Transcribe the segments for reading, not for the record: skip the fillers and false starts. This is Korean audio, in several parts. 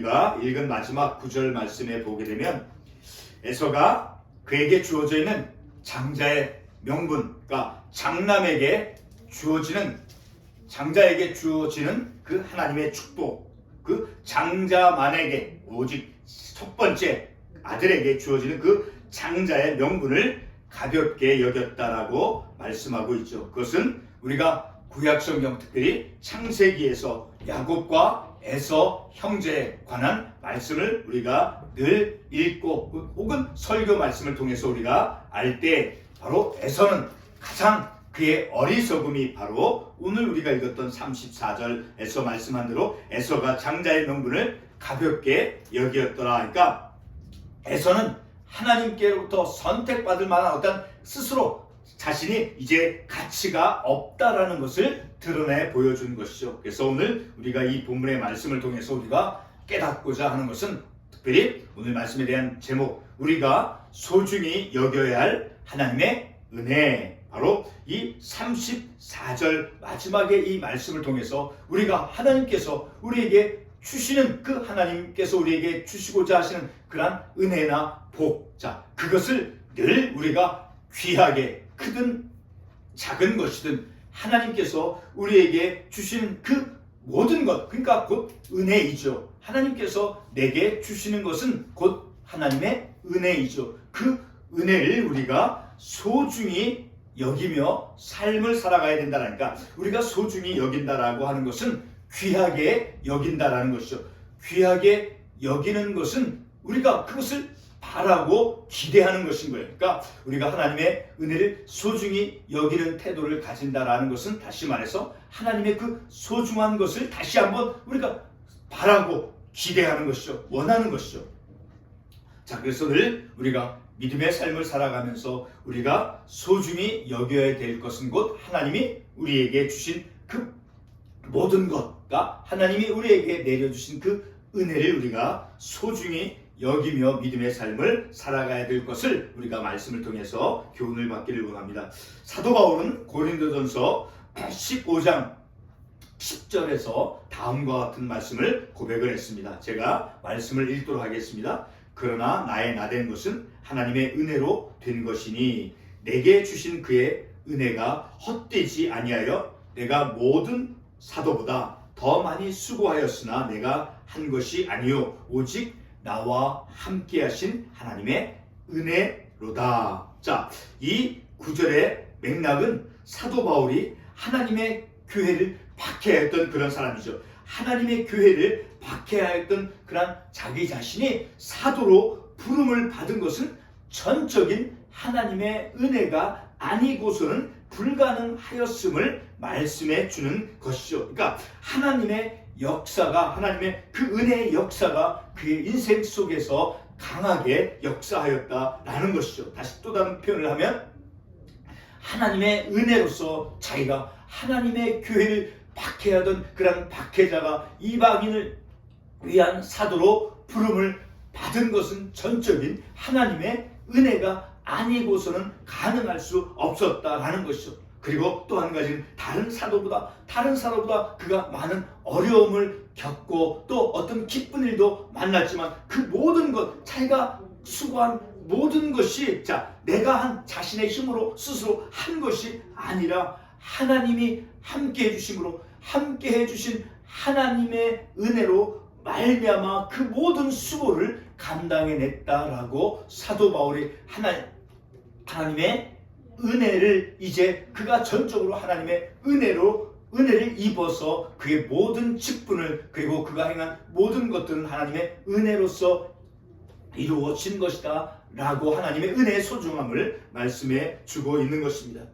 우리가 읽은 마지막 구절 말씀에 보게 되면 에서가 그에게 주어져 있는 장자의 명분, 그러니까 장자에게 주어지는 그 하나님의 축복, 그 장자만에게 오직 첫 번째 아들에게 주어지는 그 장자의 명분을 가볍게 여겼다라고 말씀하고 있죠. 그것은 우리가 구약성경 특별히 창세기에서 야곱과 에서 형제에 관한 말씀을 우리가 늘 읽고 혹은 설교 말씀을 통해서 우리가 알 때 바로 에서는 가장 그의 어리석음이 바로 오늘 우리가 읽었던 34절에서 말씀한 대로 에서가 장자의 명분을 가볍게 여기었더라. 그러니까 에서는 하나님께로부터 선택받을 만한 어떤 스스로 자신이 이제 가치가 없다라는 것을 드러내 보여준 것이죠. 그래서 오늘 우리가 이 본문의 말씀을 통해서 우리가 깨닫고자 하는 것은 특별히 오늘 말씀에 대한 제목, 우리가 소중히 여겨야 할 하나님의 은혜, 바로 이 34절 마지막의 이 말씀을 통해서 우리가 하나님께서 우리에게 주시는 그 하나님께서 우리에게 주시고자 하시는 그러한 은혜나 복, 자, 그것을 늘 우리가 귀하게 크든 작은 것이든 하나님께서 우리에게 주시는 그 모든 것, 그러니까 곧 은혜이죠. 하나님께서 내게 주시는 것은 곧 하나님의 은혜이죠. 그 은혜를 우리가 소중히 여기며 삶을 살아가야 된다니까, 우리가 소중히 여긴다라고 하는 것은 귀하게 여긴다라는 것이죠. 귀하게 여기는 것은 우리가 그것을 바라고 기대하는 것인 거예요. 그러니까 우리가 하나님의 은혜를 소중히 여기는 태도를 가진다라는 것은 다시 말해서 하나님의 그 소중한 것을 다시 한번 우리가 바라고 기대하는 것이죠. 원하는 것이죠. 자, 그래서 늘 우리가 믿음의 삶을 살아가면서 우리가 소중히 여겨야 될 것은 곧 하나님이 우리에게 주신 그 모든 것과 하나님이 우리에게 내려주신 그 은혜를 우리가 소중히 여기며 믿음의 삶을 살아가야 될 것을 우리가 말씀을 통해서 교훈을 받기를 원합니다. 사도 바울은 고린도전서 15장 10절에서 다음과 같은 말씀을 고백을 했습니다. 제가 말씀을 읽도록 하겠습니다. 그러나 나의 나된 것은 하나님의 은혜로 된 것이니 내게 주신 그의 은혜가 헛되지 아니하여 내가 모든 사도보다 더 많이 수고하였으나 내가 한 것이 아니요 오직 나와 함께 하신 하나님의 은혜로다. 자, 이 구절의 맥락은 사도 바울이 하나님의 교회를 박해하였던 그런 사람이죠. 하나님의 교회를 박해하였던 그런 자기 자신이 사도로 부름을 받은 것은 전적인 하나님의 은혜가 아니고서는 불가능하였음을 말씀해 주는 것이죠. 그러니까 하나님의 역사가, 하나님의 그 은혜의 역사가 그의 인생 속에서 강하게 역사하였다라는 것이죠. 다시 또 다른 표현을 하면 하나님의 은혜로서 자기가 하나님의 교회를 박해하던 그런 박해자가 이방인을 위한 사도로 부름을 받은 것은 전적인 하나님의 은혜가 아니고서는 가능할 수 없었다라는 것이죠. 그리고 또 한 가지는 다른 사도보다 그가 많은 어려움을 겪고 또 어떤 기쁜 일도 만났지만 그 모든 것, 자기가 수고한 모든 것이 내가 한 자신의 힘으로 스스로 한 것이 아니라 하나님이 함께 해주심으로 함께 해주신 하나님의 은혜로 말미암아 그 모든 수고를 감당해냈다라고 사도 바울이 하나님의 은혜를 이제 그가 전적으로 하나님의 은혜를 입어서 그의 모든 직분을 그리고 그가 행한 모든 것들은 하나님의 은혜로서 이루어진 것이다 라고 하나님의 은혜의 소중함을 말씀해 주고 있는 것입니다.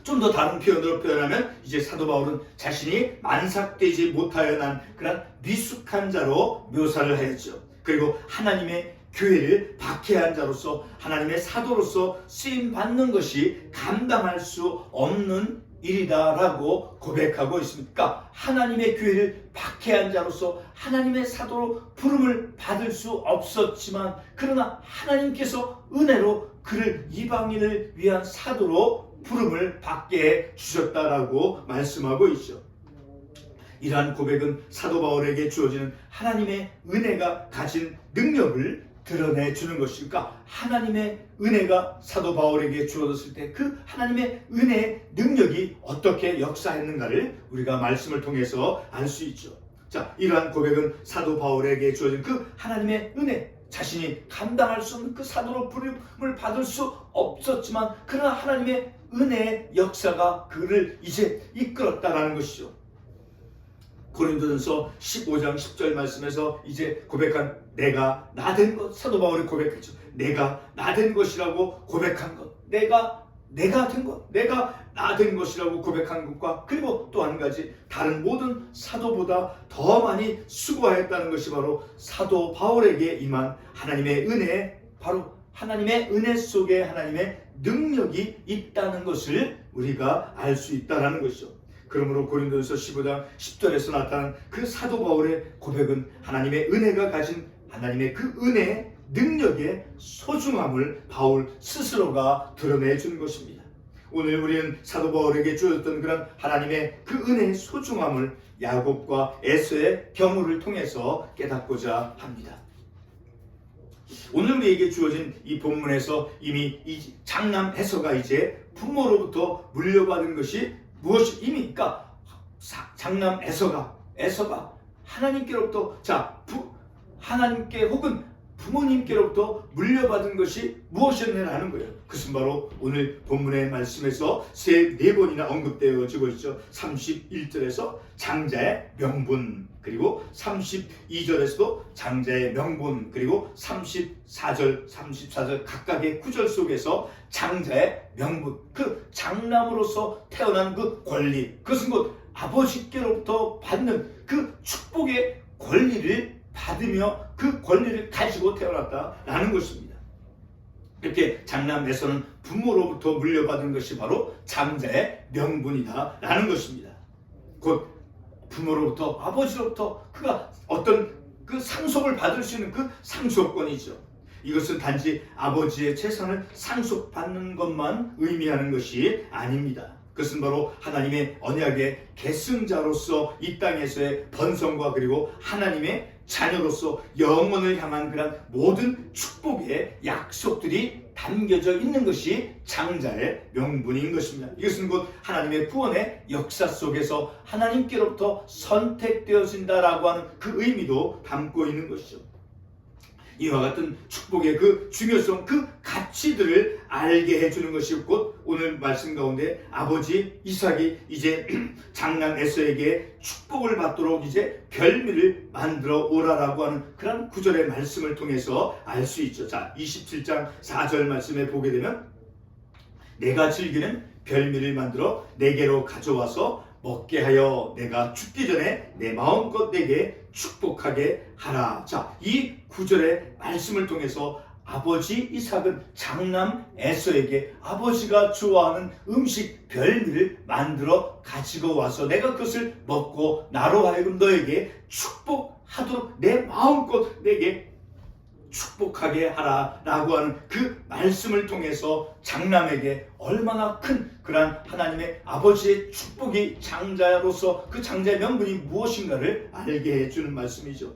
좀 더 다른 표현으로 표현하면 이제 사도 바울은 자신이 만삭되지 못하여 난 그런 미숙한 자로 묘사를 하였죠. 그리고 하나님의 교회를 박해한 자로서 하나님의 사도로서 쓰임받는 것이 감당할 수 없는 일이다라고 고백하고 있습니다. 그러니까 하나님의 교회를 박해한 자로서 하나님의 사도로 부름을 받을 수 없었지만 그러나 하나님께서 은혜로 그를 이방인을 위한 사도로 부름을 받게 해 주셨다라고 말씀하고 있죠. 이러한 고백은 사도 바울에게 주어지는 하나님의 은혜가 가진 능력을 드러내 주는 것일까? 하나님의 은혜가 사도 바울에게 주어졌을 때 그 하나님의 은혜의 능력이 어떻게 역사했는가를 우리가 말씀을 통해서 알 수 있죠. 자, 이러한 고백은 사도 바울에게 주어진 그 하나님의 은혜, 자신이 감당할 수 없는 그 사도로 부름을 받을 수 없었지만 그러나 하나님의 은혜의 역사가 그를 이제 이끌었다라는 것이죠. 고린도전서 15장 10절 말씀에서 이제 고백한 내가 나 된 것, 사도 바울이 고백했죠. 내가 나 된 것이라고 고백한 것, 내가 된 것, 내가 나 된 것이라고 고백한 것과 그리고 또 한 가지 다른 모든 사도보다 더 많이 수고하였다는 것이 바로 사도 바울에게 임한 하나님의 은혜, 바로 하나님의 은혜 속에 하나님의 능력이 있다는 것을 우리가 알 수 있다는 것이죠. 그러므로 고린도전서 15장 10절에서 나타난 그 사도 바울의 고백은 하나님의 은혜가 가진 하나님의 그 은혜의 능력의 소중함을 바울 스스로가 드러내 주는 것입니다. 오늘 우리는 사도 바울에게 주어졌던 그런 하나님의 그 은혜의 소중함을 야곱과 에서의 경우를 통해서 깨닫고자 합니다. 오늘 우리에게 주어진 이 본문에서 이미 이 장남 에서가 이제 부모로부터 물려받은 것이 무엇입니까? 장남 에서가 하나님께로부터 하나님께 혹은 부모님께로부터 물려받은 것이 무엇이었냐는 거예요. 그것은 바로 오늘 본문의 말씀에서 네 번이나 언급되어지고 있죠. 31절에서 장자의 명분, 그리고 32절에서도 장자의 명분, 그리고 34절 각각의 구절 속에서 장자의 명분, 그 장남으로서 태어난 그 권리, 그것은 곧 아버지께로부터 받는 그 축복의 권리를 받으며 그 권리를 가지고 태어났다라는 것입니다. 이렇게 장남에서는 부모로부터 물려받은 것이 바로 장자의 명분이다라는 것입니다. 곧 부모로부터, 아버지로부터 그가 어떤 그 상속을 받을 수 있는 그 상속권이죠. 이것은 단지 아버지의 재산을 상속받는 것만 의미하는 것이 아닙니다. 그것은 바로 하나님의 언약의 계승자로서 이 땅에서의 번성과 그리고 하나님의 자녀로서 영원을 향한 그런 모든 축복의 약속들이 담겨져 있는 것이 장자의 명분인 것입니다. 이것은 곧 하나님의 구원의 역사 속에서 하나님께로부터 선택되어진다라고 하는 그 의미도 담고 있는 것이죠. 이와 같은 축복의 그 중요성, 그 가치들을 알게 해주는 것이 곧 오늘 말씀 가운데 아버지 이삭이 이제 장남 에서에게 축복을 받도록 이제 별미를 만들어 오라라고 하는 그런 구절의 말씀을 통해서 알 수 있죠. 자, 27장 4절 말씀에 보게 되면 내가 즐기는 별미를 만들어 내게로 가져와서 먹게 하여 내가 죽기 전에 내 마음껏 내게 축복하게 하라. 자, 이 구절의 말씀을 통해서 아버지 이삭은 장남 에서에게 아버지가 좋아하는 음식 별미를 만들어 가지고 와서 내가 그것을 먹고 나로 하여금 너에게 축복하도록 내 마음껏 내게 축복하게 하라라고 하는 그 말씀을 통해서 장남에게 얼마나 큰 그러한 하나님의 아버지의 축복이 장자로서 그 장자의 명분이 무엇인가를 알게 해주는 말씀이죠.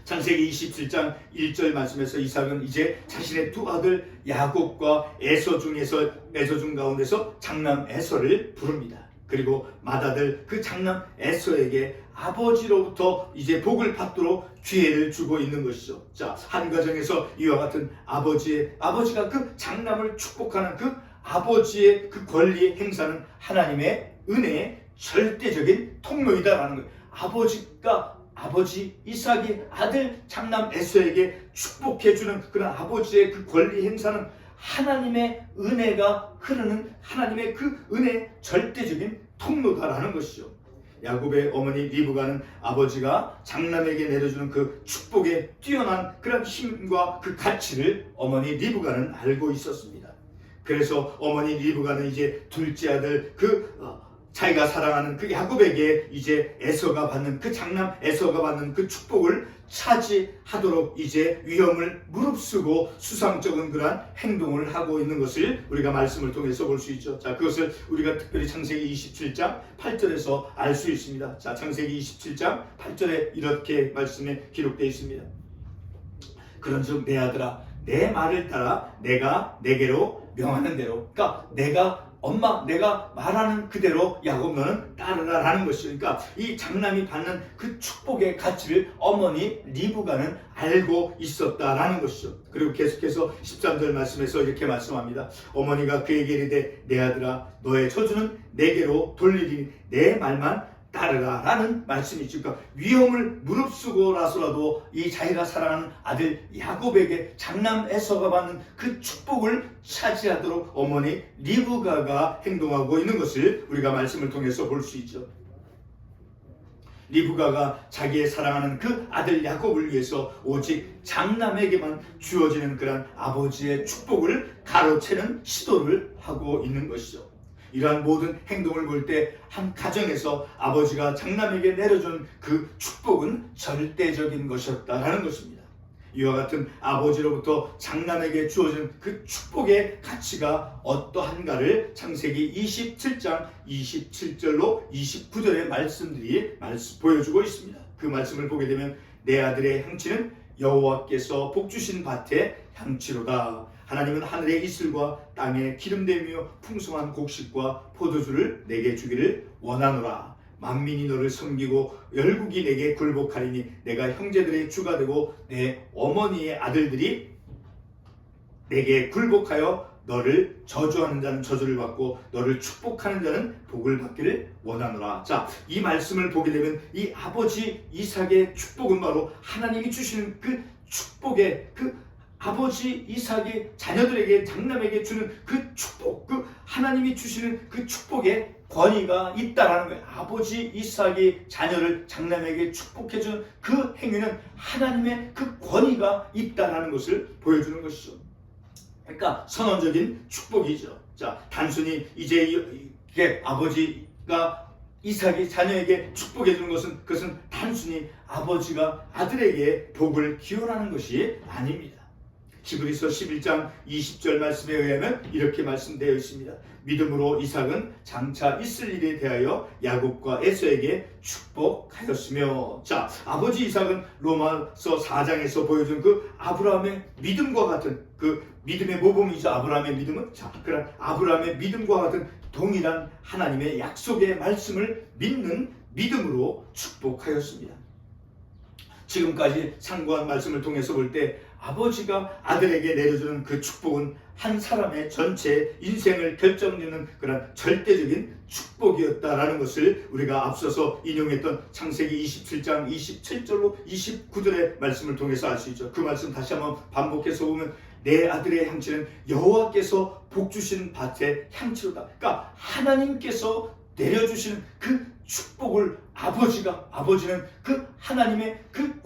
창세기 27장 1절 말씀에서 이삭은 이제 자신의 두 아들 야곱과 에서 중 가운데서 장남 에서를 부릅니다. 그리고 맏아들 그 장남 에서에게 아버지로부터 이제 복을 받도록 기회를 주고 있는 것이죠. 자, 한 가정에서 이와 같은 아버지가 그 장남을 축복하는 그 아버지의 그 권리 행사는 하나님의 은혜의 절대적인 통로이다라는 거예요. 아버지 이삭이 아들 장남 에서에게 축복해주는 그런 아버지의 그 권리 행사는 하나님의 은혜가 흐르는 하나님의 그 은혜의 절대적인 통로다라는 것이죠. 야곱의 어머니 리브가는 아버지가 장남에게 내려주는 그 축복의 뛰어난 그런 힘과 그 가치를 어머니 리브가는 알고 있었습니다. 그래서 어머니 리브가는 이제 둘째 아들 자기가 사랑하는 그 야곱에게 이제 에서가 받는 그 장남 에서가 받는 그 축복을 차지하도록 이제 위험을 무릅쓰고 수상적인 그러한 행동을 하고 있는 것을 우리가 말씀을 통해서 볼 수 있죠. 자, 그것을 우리가 특별히 창세기 27장 8절에서 알 수 있습니다. 자, 창세기 27장 8절에 이렇게 말씀에 기록되어 있습니다. 그런즉 내 아들아, 내 말을 따라 내가 내게로 명하는 대로, 그러니까 내가 말하는 그대로 야곱 너는 따르라라는 것이죠. 그러니까 이 장남이 받는 그 축복의 가치를 어머니 리브가는 알고 있었다라는 것이죠. 그리고 계속해서 13절 말씀에서 이렇게 말씀합니다. 어머니가 그에게 이르되 내 아들아 너의 저주는 내게로 돌리리니 내 말만 따르라 라는 말씀이죠. 그러니까 위험을 무릅쓰고라서라도 이 자기가 사랑하는 아들 야곱에게 장남 에서가 받는 그 축복을 차지하도록 어머니 리브가가 행동하고 있는 것을 우리가 말씀을 통해서 볼 수 있죠. 리브가가 자기의 사랑하는 그 아들 야곱을 위해서 오직 장남에게만 주어지는 그런 아버지의 축복을 가로채는 시도를 하고 있는 것이죠. 이러한 모든 행동을 볼 때 한 가정에서 아버지가 장남에게 내려준 그 축복은 절대적인 것이었다라는 것입니다. 이와 같은 아버지로부터 장남에게 주어진 그 축복의 가치가 어떠한가를 창세기 27장 27절로 29절의 말씀들이 보여주고 있습니다. 그 말씀을 보게 되면 내 아들의 향치는 여호와께서 복주신 밭의 향치로다. 하나님은 하늘의 이슬과 땅에 기름되며 풍성한 곡식과 포도주를 내게 주기를 원하노라. 만민이 너를 섬기고 열국이 내게 굴복하리니 내가 형제들의 주가 되고 내 어머니의 아들들이 내게 굴복하여 너를 저주하는 자는 저주를 받고 너를 축복하는 자는 복을 받기를 원하노라. 자, 이 말씀을 보게 되면 이 아버지 이삭의 축복은 바로 하나님이 주시는 그 축복의 그 아버지 이삭이 자녀들에게 장남에게 주는 그 축복, 그 하나님이 주시는 그 축복에 권위가 있다라는 거예요. 아버지 이삭이 자녀를 장남에게 축복해주는 그 행위는 하나님의 그 권위가 있다라는 것을 보여주는 것이죠. 그러니까 선언적인 축복이죠. 자, 단순히 이제 이게 아버지가 이삭이 자녀에게 축복해주는 것은 그것은 단순히 아버지가 아들에게 복을 기원하는 것이 아닙니다. 히브리서 11장 20절 말씀에 의하면 이렇게 말씀되어 있습니다. 믿음으로 이삭은 장차 있을 일에 대하여 야곱과 에서에게 축복하였으며. 자, 아버지 이삭은 로마서 4장에서 보여준 그 아브라함의 믿음과 같은 그 믿음의 모범이죠. 아브라함의 믿음은 자, 그런 아브라함의 믿음과 같은 동일한 하나님의 약속의 말씀을 믿는 믿음으로 축복하였습니다. 지금까지 상고한 말씀을 통해서 볼 때 아버지가 아들에게 내려주는 그 축복은 한 사람의 전체 인생을 결정짓는 그런 절대적인 축복이었다라는 것을 우리가 앞서서 인용했던 창세기 27장 27절로 29절의 말씀을 통해서 알 수 있죠. 그 말씀 다시 한번 반복해서 보면 내 아들의 향치는 여호와께서 복주신 밭의 향치로다. 그러니까 하나님께서 내려주시는 그 축복을 아버지는 그 하나님의 그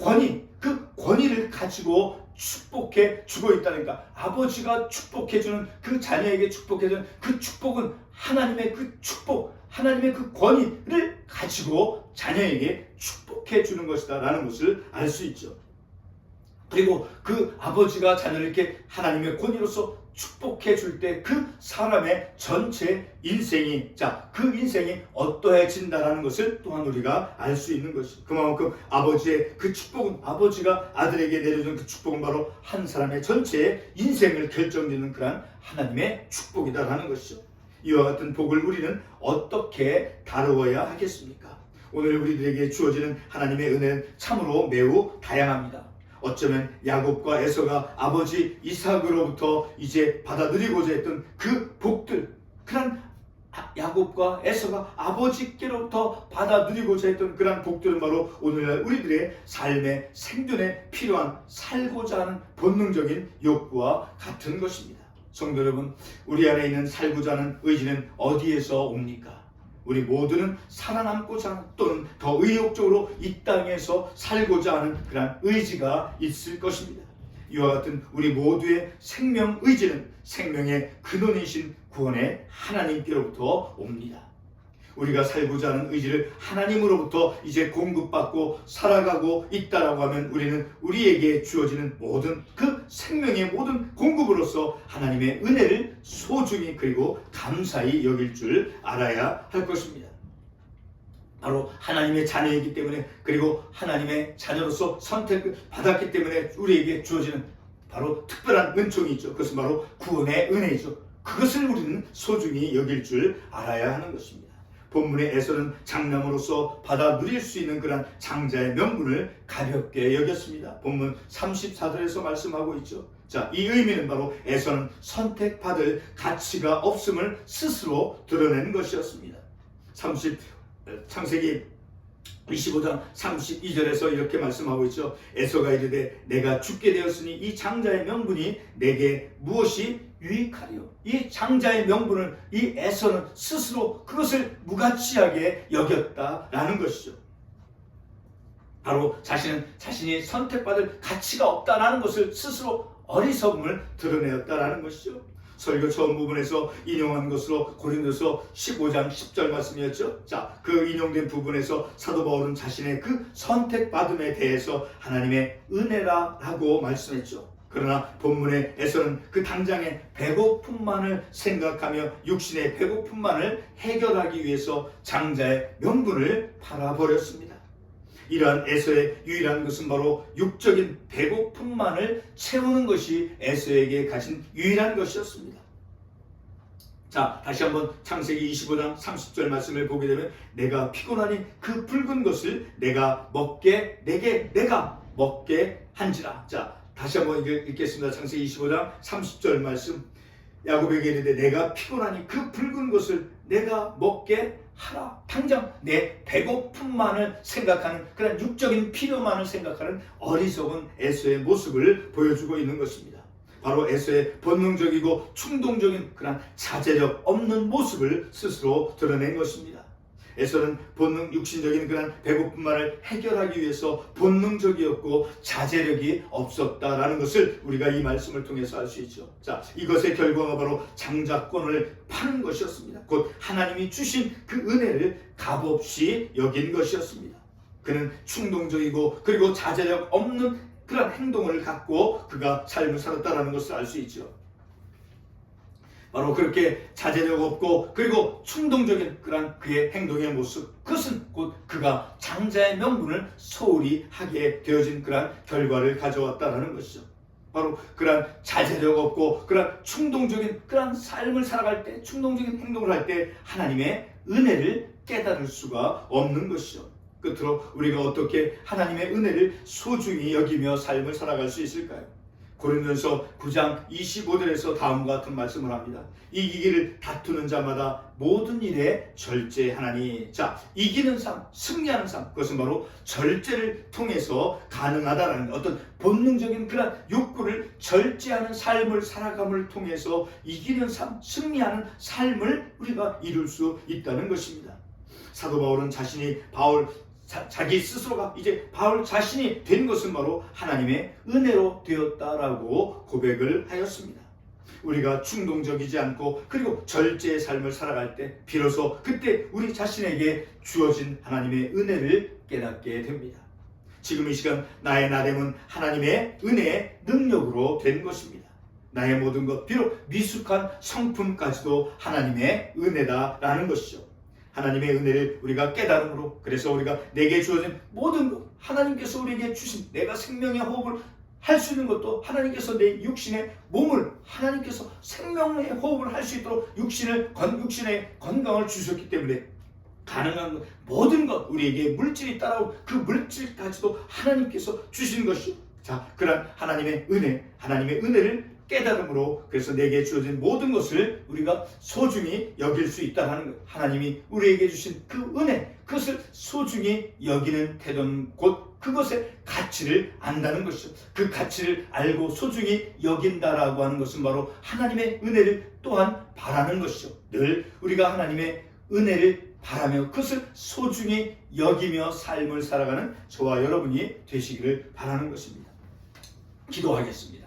권위를 가지고 축복해 주고 있다니까. 아버지가 축복해주는 그 자녀에게 축복해주는 그 축복은 하나님의 그 축복, 하나님의 그 권위를 가지고 자녀에게 축복해 주는 것이다 라는 것을 알 수 있죠. 그리고 그 아버지가 자녀를 이렇게 하나님의 권위로서 축복해 줄 때 그 사람의 전체 인생이 그 인생이 어떠해진다라는 것을 또한 우리가 알 수 있는 것이죠. 그만큼 아버지의 그 축복은 아버지가 아들에게 내려준 그 축복은 바로 한 사람의 전체 인생을 결정짓는 그러한 하나님의 축복이다라는 것이죠. 이와 같은 복을 우리는 어떻게 다루어야 하겠습니까? 오늘 우리들에게 주어지는 하나님의 은혜는 참으로 매우 다양합니다. 어쩌면 야곱과 에서가 아버지 이삭으로부터 이제 받아 누리고자 했던 그 복들, 그런 야곱과 에서가 아버지께로부터 받아 누리고자 했던 그런 복들은 바로 오늘날 우리들의 삶의 생존에 필요한 살고자 하는 본능적인 욕구와 같은 것입니다. 성도 여러분, 우리 안에 있는 살고자 하는 의지는 어디에서 옵니까? 우리 모두는 살아남고자 하는 또는 더 의욕적으로 이 땅에서 살고자 하는 그런 의지가 있을 것입니다. 이와 같은 우리 모두의 생명 의지는 생명의 근원이신 구원의 하나님께로부터 옵니다. 우리가 살고자 하는 의지를 하나님으로부터 이제 공급받고 살아가고 있다라고 하면 우리는 우리에게 주어지는 모든 그 생명의 모든 공급으로서 하나님의 은혜를 소중히 그리고 감사히 여길 줄 알아야 할 것입니다. 바로 하나님의 자녀이기 때문에, 그리고 하나님의 자녀로서 선택을 받았기 때문에 우리에게 주어지는 바로 특별한 은총이 있죠. 그것은 바로 구원의 은혜이죠. 그것을 우리는 소중히 여길 줄 알아야 하는 것입니다. 본문의 에서는 장남으로서 받아 누릴 수 있는 그런 장자의 명분을 가볍게 여겼습니다. 본문 34절에서 말씀하고 있죠. 자, 이 의미는 바로 에서는 선택받을 가치가 없음을 스스로 드러내는 것이었습니다. 창세기 25장 32절에서 이렇게 말씀하고 있죠. 에서가 이르되 내가 죽게 되었으니 이 장자의 명분이 내게 무엇이 유익하리요. 이 장자의 명분을 이 에서는 스스로 그것을 무가치하게 여겼다라는 것이죠. 바로 자신이 선택받을 가치가 없다라는 것을 스스로 어리석음을 드러내었다라는 것이죠. 설교 처음 부분에서 인용한 것으로 고린도서 15장 10절 말씀이었죠. 자, 그 인용된 부분에서 사도 바울은 자신의 그 선택받음에 대해서 하나님의 은혜라고 말씀했죠. 그러나 본문에서는 그 당장의 배고픔만을 생각하며 육신의 배고픔만을 해결하기 위해서 장자의 명분을 팔아버렸습니다. 이러한 에서의 유일한 것은 바로 육적인 배고픔만을 채우는 것이 에서에게 가진 유일한 것이었습니다. 자, 다시 한번 창세기 25장 30절 말씀을 보게 되면 내가 피곤하니 그 붉은 것을 내가 먹게 한지라. 자, 다시 한번 읽겠습니다. 창세기 25장 30절 말씀. 야곱에게 이르되 내가 피곤하니 그 붉은 것을 내가 먹게 하라. 당장 내 배고픔만을 생각하는 그런 육적인 필요만을 생각하는 어리석은 에서의 모습을 보여주고 있는 것입니다. 바로 에서의 본능적이고 충동적인 그런 자제력 없는 모습을 스스로 드러낸 것입니다. 에서는 본능 육신적인 그런 배고픔만을 해결하기 위해서 본능적이었고 자제력이 없었다라는 것을 우리가 이 말씀을 통해서 알 수 있죠. 자, 이것의 결과가 바로 장자권을 파는 것이었습니다. 곧 하나님이 주신 그 은혜를 값없이 여긴 것이었습니다. 그는 충동적이고 그리고 자제력 없는 그런 행동을 갖고 그가 삶을 살았다라는 것을 알 수 있죠. 바로 그렇게 자제력 없고 그리고 충동적인 그런 그의 행동의 모습, 그것은 곧 그가 장자의 명분을 소홀히 하게 되어진 그런 결과를 가져왔다는 것이죠. 바로 그런 자제력 없고 그런 충동적인 그런 삶을 살아갈 때, 충동적인 행동을 할 때 하나님의 은혜를 깨달을 수가 없는 것이죠. 끝으로 우리가 어떻게 하나님의 은혜를 소중히 여기며 삶을 살아갈 수 있을까요? 고린도전서 9장 25절에서 다음과 같은 말씀을 합니다. 이기기를 다투는 자마다 모든 일에 절제하나니. 자, 이기는 삶, 승리하는 삶, 그것은 바로 절제를 통해서 가능하다라는 어떤 본능적인 그런 욕구를 절제하는 삶을 살아감을 통해서 이기는 삶, 승리하는 삶을 우리가 이룰 수 있다는 것입니다. 사도 바울은 자기 스스로가 이제 바울 자신이 된 것은 바로 하나님의 은혜로 되었다라고 고백을 하였습니다. 우리가 충동적이지 않고 그리고 절제의 삶을 살아갈 때 비로소 그때 우리 자신에게 주어진 하나님의 은혜를 깨닫게 됩니다. 지금 이 시간 나의 나됨은 하나님의 은혜의 능력으로 된 것입니다. 나의 모든 것, 비록 미숙한 성품까지도 하나님의 은혜다라는 것이죠. 하나님의 은혜를 우리가 깨달음으로, 그래서 우리가 내게 주어진 모든 것, 하나님께서 우리에게 주신 내가 생명의 호흡을 할 수 있는 것도 하나님께서 내 육신의 몸을, 하나님께서 생명의 호흡을 할 수 있도록 육신의 건강을 주셨기 때문에 가능한 모든 것, 우리에게 물질이 따라온 그 물질까지도 하나님께서 주신 것이요. 자, 그런 하나님의 은혜를 깨달음으로, 그래서 내게 주어진 모든 것을 우리가 소중히 여길 수 있다는 것, 하나님이 우리에게 주신 그 은혜, 그것을 소중히 여기는 태도는 곧 그것의 가치를 안다는 것이죠. 그 가치를 알고 소중히 여긴다라고 하는 것은 바로 하나님의 은혜를 또한 바라는 것이죠. 늘 우리가 하나님의 은혜를 바라며 그것을 소중히 여기며 삶을 살아가는 저와 여러분이 되시기를 바라는 것입니다. 기도하겠습니다.